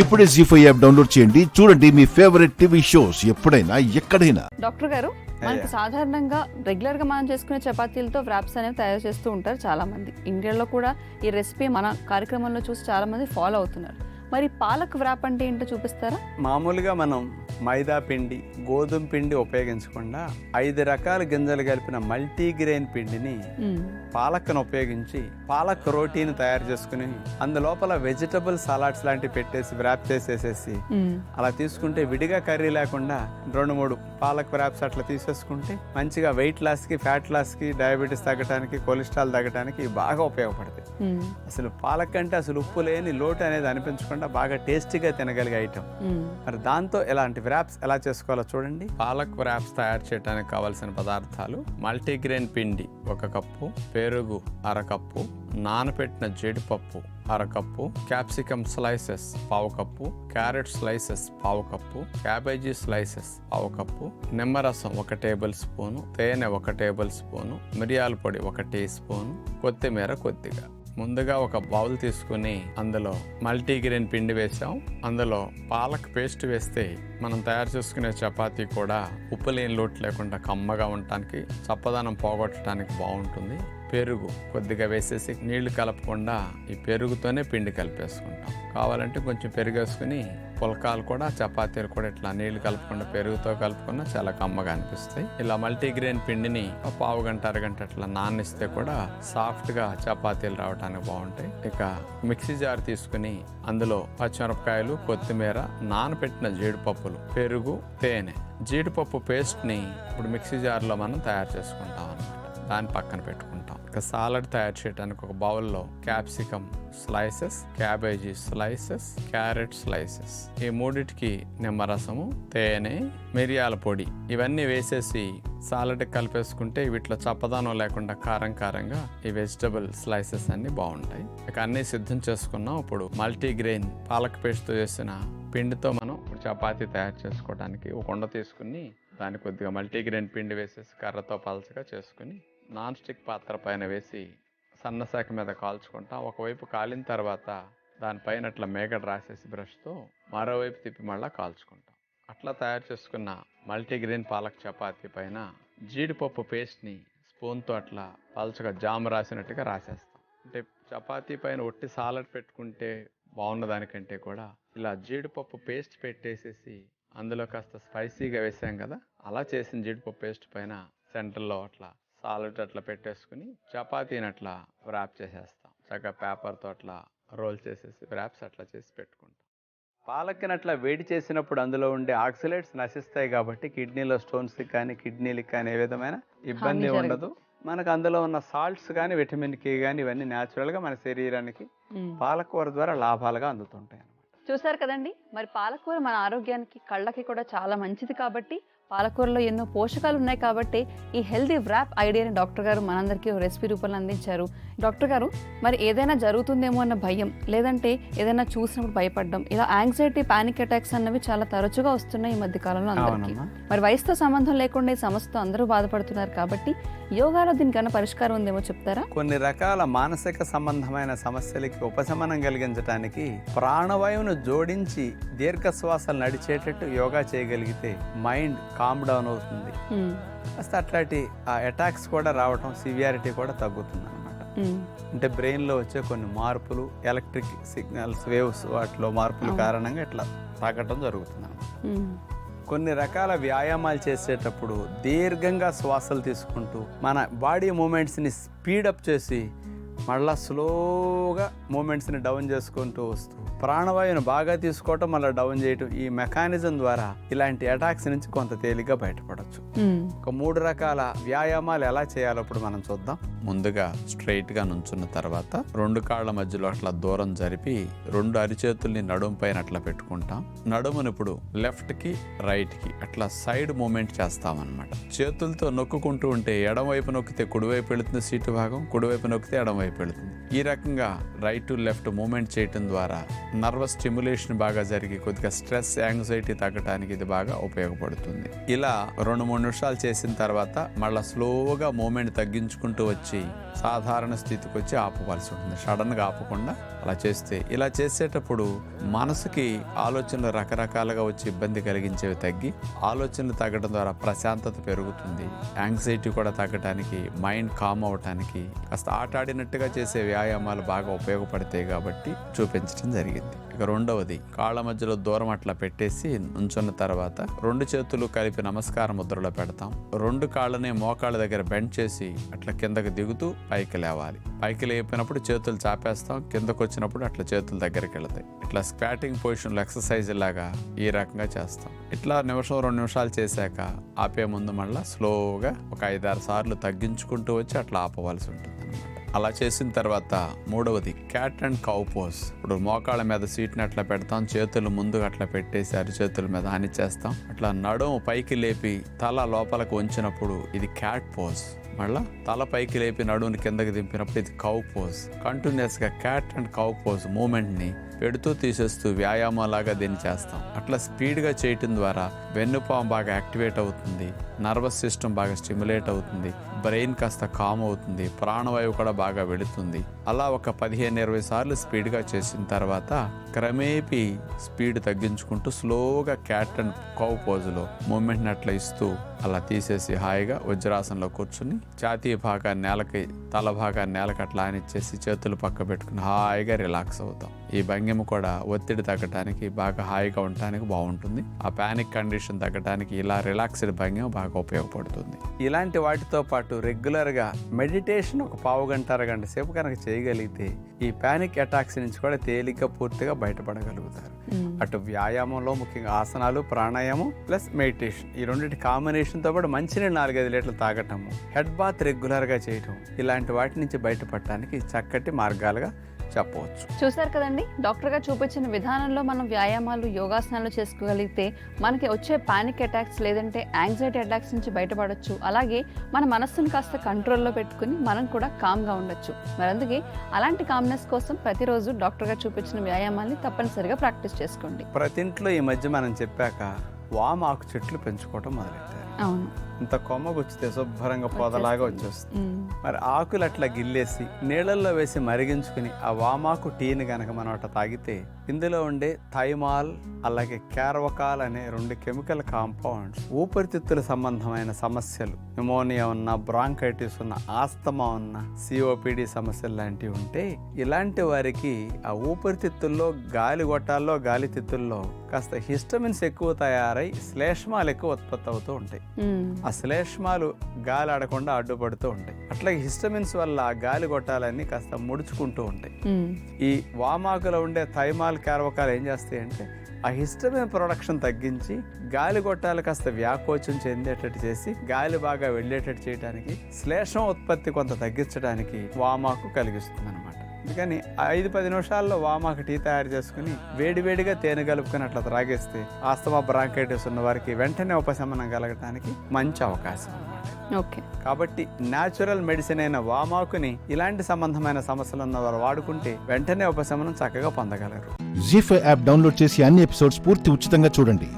ఇప్పుడే జీ5 app download చేయండి. చూడండి మీ ఫేవరెట్ టీవీ షోస్ ఎప్పుడైనా ఎక్కడైనా. డాక్టర్ గారు, మనకి సాధారణంగా రెగ్యులర్ గా మనం చేసుకునే చపాతీలతో వ్రాప్స్ అనేవి తయారు చేస్తూ ఉంటారు చాలా మంది. ఇండియాలో కూడా ఈ రెసిపీ మన కార్యక్రమంలో చూసి చాలా మంది ఫాలో అవుతున్నారు. మరి పాలక్ వ్రాప్ అంటే ఏంటో చూపిస్తారా? మామూలుగా మనం మైదా పిండి, గోధుమ పిండి ఉపయోగించకుండా 5 రకాల గింజలు కలిపిన మల్టీగ్రెయిన్ పిండిని పాలక్ను ఉపయోగించి పాలక్ రోటీని తయారు చేసుకుని అందులోపల వెజిటబుల్ సలాడ్స్ లాంటివి పెట్టేసి వ్రాప్ చేసేసేసి అలా తీసుకుంటే విడిగా కర్రీ లేకుండా 2-3 పాలక్ వ్రాప్స్ అట్లా తీసేసుకుంటే మంచిగా వెయిట్ లాస్ కి, ఫ్యాట్ లాస్ కి, డయాబెటీస్ తగ్గడానికి, కొలెస్ట్రాల్ తగ్గడానికి బాగా ఉపయోగపడతాయి. అసలు పాలక్ అంటే అసలు ఉప్పు లేని లోటు అనేది అనిపించకుండా బాగా టేస్టీగా తినగలిగే ఐటమ్. మరి దాంతో ఎలాంటి వ్రాప్స్ ఎలా చేసుకోవాలో చూడండి. పాలక్ వ్రాప్స్ తయారు చేయడానికి కావాల్సిన పదార్థాలు: మల్టీగ్రెయిన్ పిండి 1 కప్పు, పెరుగు 1/2 కప్పు, నానబెట్టిన జీడిపప్పు 1/2 cup, capsicum slices 1/2 cup, carrot slices 1/2 cup, cabbage slices 1/2 cup, నిమ్మరసం 1 టేబుల్ స్పూను, తేనె 1 టేబుల్ స్పూను, మిరియాల పొడి 1 టీ స్పూను, కొత్తిమీర కొద్దిగా. ముందుగా ఒక బౌల్ తీసుకుని అందులో మల్టీగ్రెయిన్ పిండి వేసాం. అందులో పాలక్ పేస్ట్ వేస్తే మనం తయారు చేసుకునే చపాతీ కూడా ఉప్పు లేని లోటు లేకుండా కమ్మగా ఉండటానికి, చప్పదనం పోగొట్టడానికి బాగుంటుంది. పెరుగు కొద్దిగా వేసేసి నీళ్లు కలపకుండా ఈ పెరుగుతోనే పిండి కలిపేసుకుంటాం. కావాలంటే కొంచెం పెరుగు వేసుకుని పుల్కాలు కూడా, చపాతీలు కూడా ఇట్లా నీళ్లు కలపకుండా పెరుగుతో కలుపుకున్నా చాలా కమ్మగా అనిపిస్తాయి. ఇలా మల్టీగ్రెయిన్ పిండిని 1/2 గంట, 1/2 గంట అట్లా నానిస్తే కూడా సాఫ్ట్ గా చపాతీలు రావడానికి బాగుంటాయి. ఇక మిక్సీ జార్ తీసుకుని అందులో పచ్చిమిరపకాయలు, కొత్తిమీర, నానబెట్టిన జీడిపప్పులు, పెరుగు, తేనె, జీడిపప్పు పేస్ట్ ని ఇప్పుడు మిక్సీ జార్ లో మనం తయారు చేసుకుంటాం అన్నమాట. దాన్ని పక్కన పెట్టుకుంటాం. ఇక సాలడ్ తయారు చేయడానికి ఒక బౌల్లో capsicum slices, cabbage slices, carrot slices, ఈ మూడిటికి నిమ్మరసము, తేనె, మిరియాల పొడి ఇవన్నీ వేసేసి సాలడ్ కలిపేసుకుంటే వీటిలో చప్పదనం లేకుండా కారం కారంగా ఈ వెజిటబుల్ స్లైసెస్ అన్ని బాగుంటాయి. ఇక అన్ని సిద్ధం చేసుకున్నాం. ఇప్పుడు మల్టీగ్రెయిన్ పాలక్ పేస్ట్తో చేసిన పిండితో మనం ఇప్పుడు చపాతీ తయారు చేసుకోవడానికి ఒక ఉండ తీసుకుని దాన్ని కొద్దిగా మల్టీగ్రెయిన్ పిండి వేసేసి కర్రతో పలచగా చేసుకుని నాన్ స్టిక్ పాత్ర పైన వేసి సన్నశాఖ మీద కాల్చుకుంటాం. ఒకవైపు కాలిన తర్వాత దానిపైన అట్లా మేగడ రాసేసి బ్రష్తో మరోవైపు తిప్పి మళ్ళీ కాల్చుకుంటాం. అట్లా తయారు చేసుకున్న మల్టీగ్రెయిన్ పాలక్ చపాతీ పైన జీడిపప్పు పేస్ట్ని స్పూన్తో అట్లా పలచగా జామ్ రాసినట్టుగా రాసేస్తాం. అంటే చపాతీ పైన ఒట్టి సాలడ్ పెట్టుకుంటే బాగున్నదానికంటే కూడా ఇలా జీడిపప్పు పేస్ట్ పెట్టేసేసి అందులో కాస్త స్పైసీగా వేసాం కదా, అలా చేసిన జీడిపప్పు పేస్ట్ పైన సెంటర్లో అట్లా సాలడ్ అట్లా పెట్టేసుకుని చపాతీని అట్లా వ్రాప్ చేసేస్తాం. చక్కగా పేపర్తో అట్లా రోల్ చేసేసి వ్రాప్స్ అట్లా చేసి పెట్టుకుంటాం. పాలక్ని అట్లా వేడి చేసినప్పుడు అందులో ఉండే ఆక్సిలేట్స్ నశిస్తాయి కాబట్టి కిడ్నీలో స్టోన్స్కి కానీ, కిడ్నీలకి కానీ ఏ విధమైన ఇబ్బంది ఉండదు. మనకు అందులో ఉన్న సాల్ట్స్ కానీ, విటమిన్ కే కానీ ఇవన్నీ న్యాచురల్గా మన శరీరానికి పాలకూర ద్వారా లాభాలుగా అందుతుంటాయి. చూసారు కదండి, మరి పాలకూర మన ఆరోగ్యానికి, కళ్ళకి కూడా చాలా మంచిది కాబట్టి, పాలకూరలో ఎన్నో పోషకాలు ఉన్నాయి కాబట్టి ఈ హెల్దీ వ్రాప్ ఐడియాని డాక్టర్ గారు మనందరికీ రెసిపీ రూపంలో అందించారు. డాక్టర్ గారు, మరి ఏదైనా జరుగుతుందేమో అన్న భయం, లేదంటే ఏదైనా చూసినప్పుడు భయపడడం, ఇలా యాంగ్జైటీ, పానిక్ అటాక్స్ అన్నవి చాలా తరచుగా వస్తున్నాయి ఈ మధ్య కాలంలో అందరికీ. మరి వయసుతో సంబంధం లేకుండా ఈ సమస్యతో అందరూ బాధపడుతున్నారు కాబట్టి యోగాలో దీనికన్నా పరిష్కారం ఉందేమో చెప్తారా? కొన్ని రకాల మానసిక సంబంధమైన సమస్యలకి ఉపశమనం కలిగించడానికి ప్రాణవాయువును జోడించి దీర్ఘ శ్వాసలు నడిచేటట్టు యోగా చేయగలిగితే మైండ్ కామ్ డౌన్ అవుతుంది. అసలు అట్లాంటి ఆ అటాక్స్ కూడా రావటం, సివియారిటీ కూడా తగ్గుతుంది అనమాట. అంటే బ్రెయిన్లో వచ్చే కొన్ని మార్పులు, ఎలక్ట్రిక్ సిగ్నల్స్, వేవ్స్, వాటిలో మార్పుల కారణంగా ఇట్లా తగ్గటం జరుగుతుంది అనమాట. కొన్ని రకాల వ్యాయామాలు చేసేటప్పుడు దీర్ఘంగా శ్వాసలు తీసుకుంటూ మన బాడీ మూమెంట్స్ని స్పీడప్ చేసి మళ్ళీ స్లోగా మూమెంట్స్ని డౌన్ చేసుకుంటూ వస్తూ ప్రాణవాయువును బాగా తీసుకోవటం, మళ్ళీ డౌన్ చేయటం, ఈ మెకానిజం ద్వారా ఇలాంటి అటాక్స్ నుంచి కొంత తేలిగ్గా బయటపడవచ్చు. ఒక 3 రకాల వ్యాయామాలు ఎలా చేయాలో ఇప్పుడు మనం చూద్దాం. ముందుగా స్ట్రైట్ గా నుంచున్న తర్వాత 2 కాళ్ళ మధ్యలో అట్లా దూరం జరిపి 2 అరిచేతుల్ని నడుము పైన అట్లా పెట్టుకుంటాం. నడుమును ఇప్పుడు లెఫ్ట్ కి, రైట్ కి అట్లా సైడ్ మూమెంట్ చేస్తాం అన్నమాట. చేతులతో నొక్కుంటూ ఉంటే ఎడమవైపు నొక్కితే కుడివైపు వెళుతుంది సీటు భాగం, కుడివైపు నొక్కితే ఎడమవైపు వెళుతుంది. ఈ రకంగా రైట్ టు లెఫ్ట్ మూమెంట్ చేయటం ద్వారా నర్వస్ స్టిమ్యులేషన్ బాగా జరిగి కొద్దిగా స్ట్రెస్, యాంగ్జైటీ తగ్గడానికి ఇది బాగా ఉపయోగపడుతుంది. ఇలా 2-3 నిమిషాలు చేసిన తర్వాత మళ్ళీ స్లోగా మూమెంట్ తగ్గించుకుంటూ వచ్చి సాధారణ స్థితికి వచ్చి ఆపుకోవాల్సి ఉంటుంది. సడన్గా ఆపకుండా అలా చేస్తే ఇలా చేసేటప్పుడు మనసుకి ఆలోచనలు రకరకాలుగా వచ్చి ఇబ్బంది కలిగించేవి తగ్గి ఆలోచనలు తగ్గడం ద్వారా ప్రశాంతత పెరుగుతుంది. యాంగ్జైటీ కూడా తగ్గడానికి, మైండ్ కామ్ అవటానికి కాస్త ఆట ఆడినట్టుగా చేసే వ్యాయామాలు బాగా ఉపయోగపడతాయి కాబట్టి చూపించడం జరిగింది. ఇక రెండవది, కాళ్ళ మధ్యలో దూరం అట్లా పెట్టేసి ఉంచున్న తర్వాత 2 చేతులు కలిపి నమస్కార ముద్రలో పెడతాం. 2 కాళ్ళని మోకాళ్ళ దగ్గర బెండ్ చేసి అట్లా కిందకి దిగుతూ పైకి లేవాలి. పైకి లేపినప్పుడు చేతులు చాపేస్తాం, కిందకు వచ్చినప్పుడు అట్లా చేతులు దగ్గరికి వెళతాయి. ఇట్లా స్క్వాటింగ్ పొజిషన్లో ఎక్సర్సైజ్ లాగా ఈ రకంగా చేస్తాం. ఇట్లా 1-2 నిమిషాలు చేశాక ఆపే ముందు మళ్ళీ స్లోగా ఒక 5-6 సార్లు తగ్గించుకుంటూ వచ్చి అట్లా ఆపవలసి ఉంటుంది. అలా చేసిన తర్వాత మూడవది, క్యాట్ అండ్ కౌ పోజ్. ఇప్పుడు మోకాళ్ళ మీద సీట్ని అట్లా పెడతాం, చేతులు ముందుగా అట్లా పెట్టేసి అరిచేతుల మీద ఆని చేస్తాం. అట్లా నడుము పైకి లేపి తల లోపలికి వంచినప్పుడు ఇది క్యాట్ పోజ్. మళ్ళా తల పైకి లేపి నడుముని కిందకి దింపినప్పుడు ఇది కౌ పోజ్. కంటిన్యూస్గా క్యాట్ అండ్ కౌ పోజ్ మూమెంట్ని పెడుతూ తీసేస్తూ వ్యాయామం లాగా దీన్ని చేస్తాం. అట్లా స్పీడ్గా చేయటం ద్వారా వెన్నుపాము బాగా యాక్టివేట్ అవుతుంది, నర్వస్ సిస్టమ్ బాగా స్టిమ్యులేట్ అవుతుంది, బ్రెయిన్ కాస్త కామ్ అవుతుంది, ప్రాణవాయువు కూడా బాగా వెళుతుంది. అలా ఒక 15-20 సార్లు స్పీడ్గా చేసిన తర్వాత క్రమేపీ స్పీడ్ తగ్గించుకుంటూ స్లోగా క్యాట్ అండ్ కౌ పోజులో మూమెంట్ని అట్లా ఇస్తూ అలా తీసేసి హాయిగా వజ్రాసనంలో కూర్చుని ఛాతీ భాగాన్ని నేలకి, తల భాగాన్ని నేలకి అట్లా ఆనిచ్చేసి చేతులు పక్క పెట్టుకుని హాయిగా రిలాక్స్ అవుతాం. ఈ భంగిమ కూడా ఒత్తిడి తగ్గడానికి, బాగా హాయిగా ఉండటానికి బాగుంటుంది. ఆ పానిక్ కండిషన్ తగ్గడానికి ఇలా రిలాక్స్డ్ భంగిమ బాగా ఉపయోగపడుతుంది. ఇలాంటి వాటితో పాటు రెగ్యులర్గా మెడిటేషన్ ఒక పావు గంట, అరగంట సేపు కనుక చేయగలిగితే ఈ పానిక్ అటాక్స్ నుంచి కూడా తేలిగ్గా పూర్తిగా బయటపడగలుగుతారు. అటు వ్యాయామంలో ముఖ్యంగా ఆసనాలు, ప్రాణాయామం ప్లస్ మెడిటేషన్, ఈ రెండింటి కాంబినేషన్తో పాటు మంచినీళ్ళు 4-5 లీటర్లు తాగటము, హెడ్ బాత్ రెగ్యులర్గా చేయటం, ఇలాంటి వాటి నుంచి బయటపడటానికి చక్కటి మార్గాలుగా చెప్పవచ్చు. చూసారు కదండి, డాక్టర్ గారు చూపించిన విధానంలో మనం వ్యాయామాలు, యోగాసనాలు చేసుకోగలిగితే మనకి వచ్చే పానిక్ అటాక్స్ లేదంటే యాంగ్జైటీ అటాక్స్ నుంచి బయటపడవచ్చు. అలాగే మన మనస్సును కాస్త కంట్రోల్లో పెట్టుకుని మనం కూడా కామ్గా ఉండొచ్చు. మరి అందుకే అలాంటి కామ్నెస్ కోసం ప్రతిరోజు డాక్టర్ గారు చూపించిన వ్యాయామాల్ని తప్పనిసరిగా ప్రాక్టీస్ చేసుకోండి. ప్రతి ఇంట్లో ఈ మధ్య మనం చెప్పాక వామాకు చెట్లు పెంచుకోవటం మొదలెట్టారు. అవును, ఇంత కొమ్మ గుచ్చితే శుభ్రంగా పొదలాగా వచ్చేస్తుంది. మరి ఆకులు అట్లా గిల్లేసి నీళ్ళల్లో వేసి మరిగించుకుని ఆ వామాకు టీని గనక మనం అట్లా తాగితే ఇందులో ఉండే థైమాల్ అలాగే క్యార్వకాల్ అనే 2 కెమికల్ కాంపౌండ్స్ ఊపిరితిత్తుల సంబంధమైన సమస్యలు, న్యూమోనియా ఉన్న, బ్రాంకైటిస్ ఉన్న, ఆస్తమా ఉన్న, సిఓపిడి సమస్యలు లాంటివి ఉంటే ఇలాంటి వారికి ఆ ఊపిరితిత్తుల్లో, గాలి గొట్టాల్లో, గాలి తిత్తుల్లో కాస్త హిస్టమిన్స్ ఎక్కువ తయారై శ్లేష్మాలు ఎక్కువ ఉత్పత్తి అవుతూ ఉంటాయి. ఆ శ్లేష్మాలు గాలి ఆడకుండా అడ్డుపడుతూ ఉంటాయి. అట్లాగే హిస్టమిన్స్ వల్ల గాలి గొట్టాలన్నీ కాస్త ముడుచుకుంటూ ఉంటాయి. ఈ వామాకులో ఉండే థైమాల్, క్యార్వకాల్ ఏం చేస్తాయి అంటే ఆ హిస్టమిన్ ప్రొడక్షన్ తగ్గించి గాలి గొట్టాలు కాస్త వ్యాకోచం చెందేటట్టు చేసి గాలి బాగా వెళ్ళేటట్టు చేయడానికి, శ్లేషం ఉత్పత్తి కొంత తగ్గించడానికి వామాకు కలిగిస్తుంది అనమాట. అందుకని 5-10 నిమిషాల్లో వామాకు టీ తయారు చేసుకుని వేడివేడిగా తేనె కలుపుకొని అట్లా త్రాగేస్తే ఆస్తమా, బ్రాంకైటిస్ ఉన్న వారికి వెంటనే ఉపశమనం కలగడానికి మంచి అవకాశం అన్నమాట. ఓకే, కాబట్టి న్యాచురల్ మెడిసిన్ అయిన వామాకుని ఇలాంటి సంబంధమైన సమస్యలు ఉన్న వారు వాడుకుంటే వెంటనే ఉపశమనం చక్కగా పొందగలరు. జీ5 యాప్ డౌన్లోడ్ చేసి అన్ని ఎపిసోడ్స్ పూర్తి ఉచితంగా చూడండి.